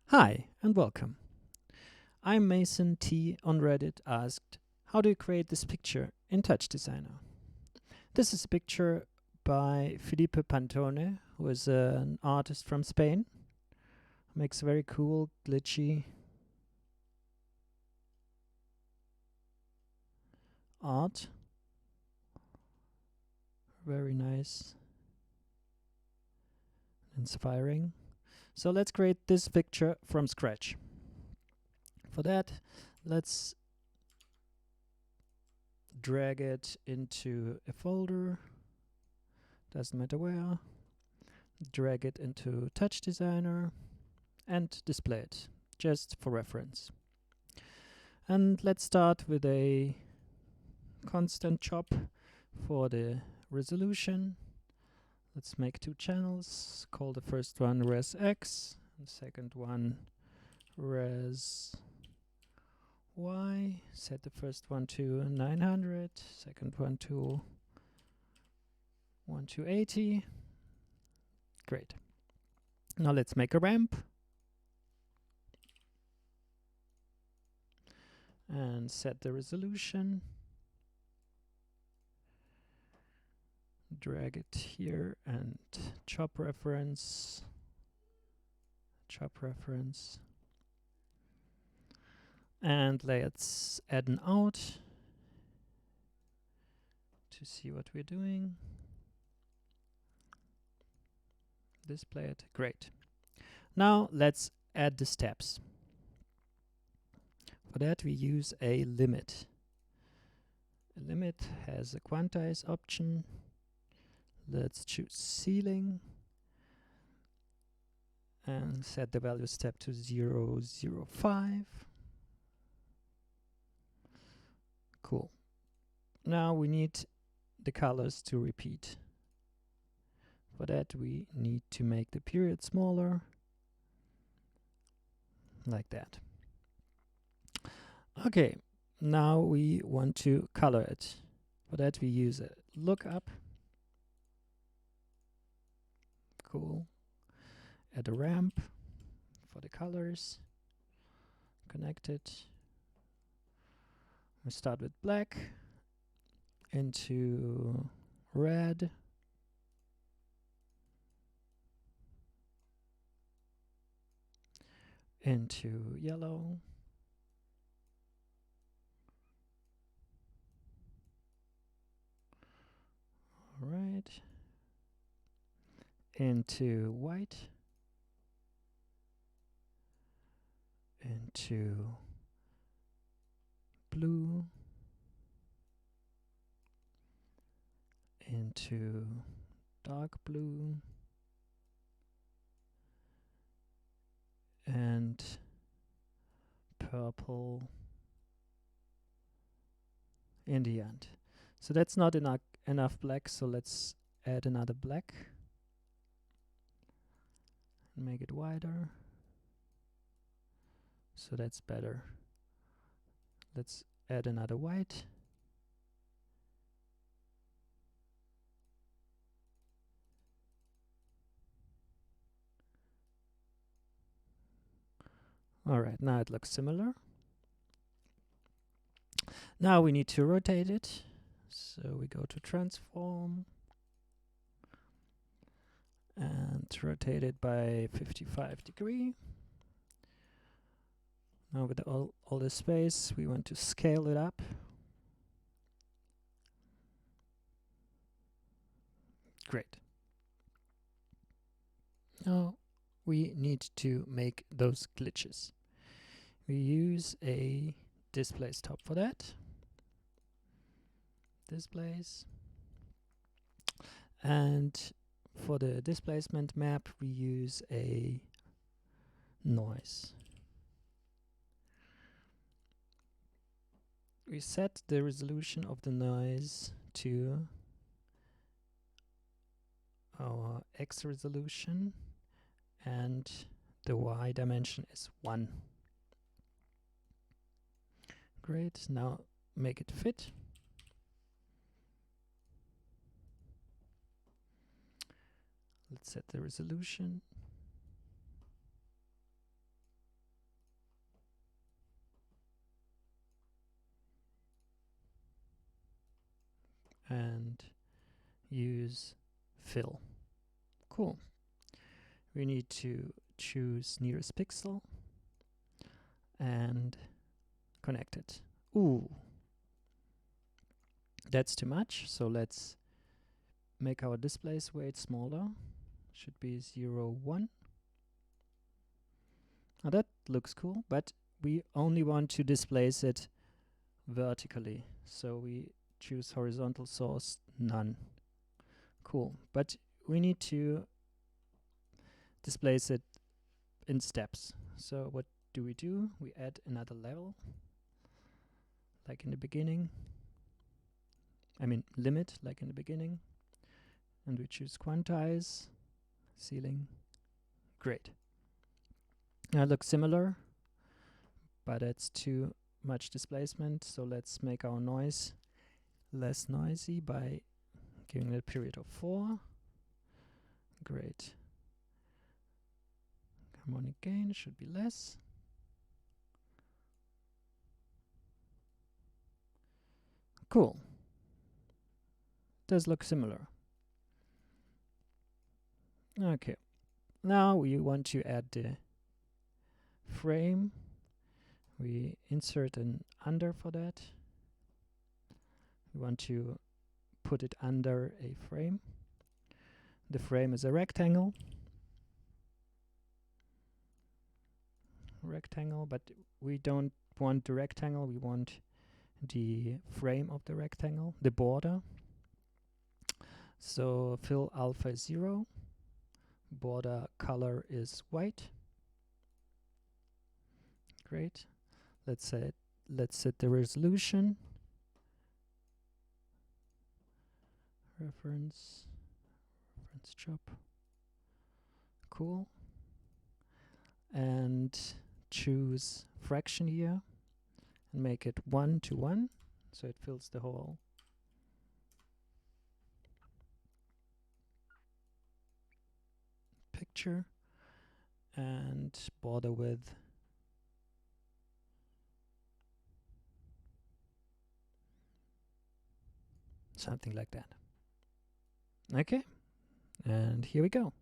Hi and welcome. I'm Mason T on Reddit asked, how do you create this picture in TouchDesigner? This is a picture by Filipe Pantone, who is an artist from Spain. Makes very cool, glitchy art. Very nice, inspiring. So let's create this picture from scratch. For that, let's drag it into a folder, doesn't matter where, drag it into TouchDesigner and display it, just for reference. And let's start with a constant chop for the resolution. Let's make two channels, call the first one res X, and the second one res Y. Set the first one to 900, second one to 1280. Great. Now let's make a ramp. And set the resolution. Drag it here and chop reference. And let's add an out to see what we're doing. Display it. Great. Now let's add the steps. For that we use a limit. A limit has a quantize option. Let's choose ceiling and set the value step to 0.05. Cool. Now we need the colors to repeat. For that we need to make the period smaller, like that. Okay, now we want to color it. For that we use a lookup. Cool. Add a ramp for the colors. Connect it. We start with black into red. Into yellow. All right. Into white. Into blue. Into dark blue. And purple in the end. So that's not enough black, so let's add another black and make it wider. So that's better. Let's add another white. All right, now it looks similar. Now we need to rotate it. So we go to transform and rotate it by 55 degrees. Now with all the space, we want to scale it up. Great. Now we need to make those glitches. We use a displace top for that. Displace. And for the displacement map, we use a noise. We set the resolution of the noise to our X resolution and the Y dimension is 1. Great, now make it fit. Let's set the resolution. and use fill. Cool. We need to choose nearest pixel and connect it. Ooh, that's too much. So let's make our displace weight smaller. Should be 0, 1. Now that looks cool, but we only want to displace it vertically. So we choose horizontal source, none. Cool, but we need to displace it in steps. So what do? We add another level, like in the beginning. I mean limit, like in the beginning. And we choose quantize, ceiling. Great. Now it looks similar, but it's too much displacement. So let's make our noise less noisy by giving it a period of 4. Great. Harmonic gain should be less. Cool. Does look similar. Okay. Now we want to add the frame. We insert an under for that. We want to put it under a frame. The frame is a rectangle. But we don't want the rectangle, we want the frame of the rectangle, the border. So fill alpha is 0, border color is white. Great. Let's set the resolution. Reference job. Cool. And choose fraction here and make it 1 to 1, so it fills the whole picture. And border width something like that. Okay, and here we go.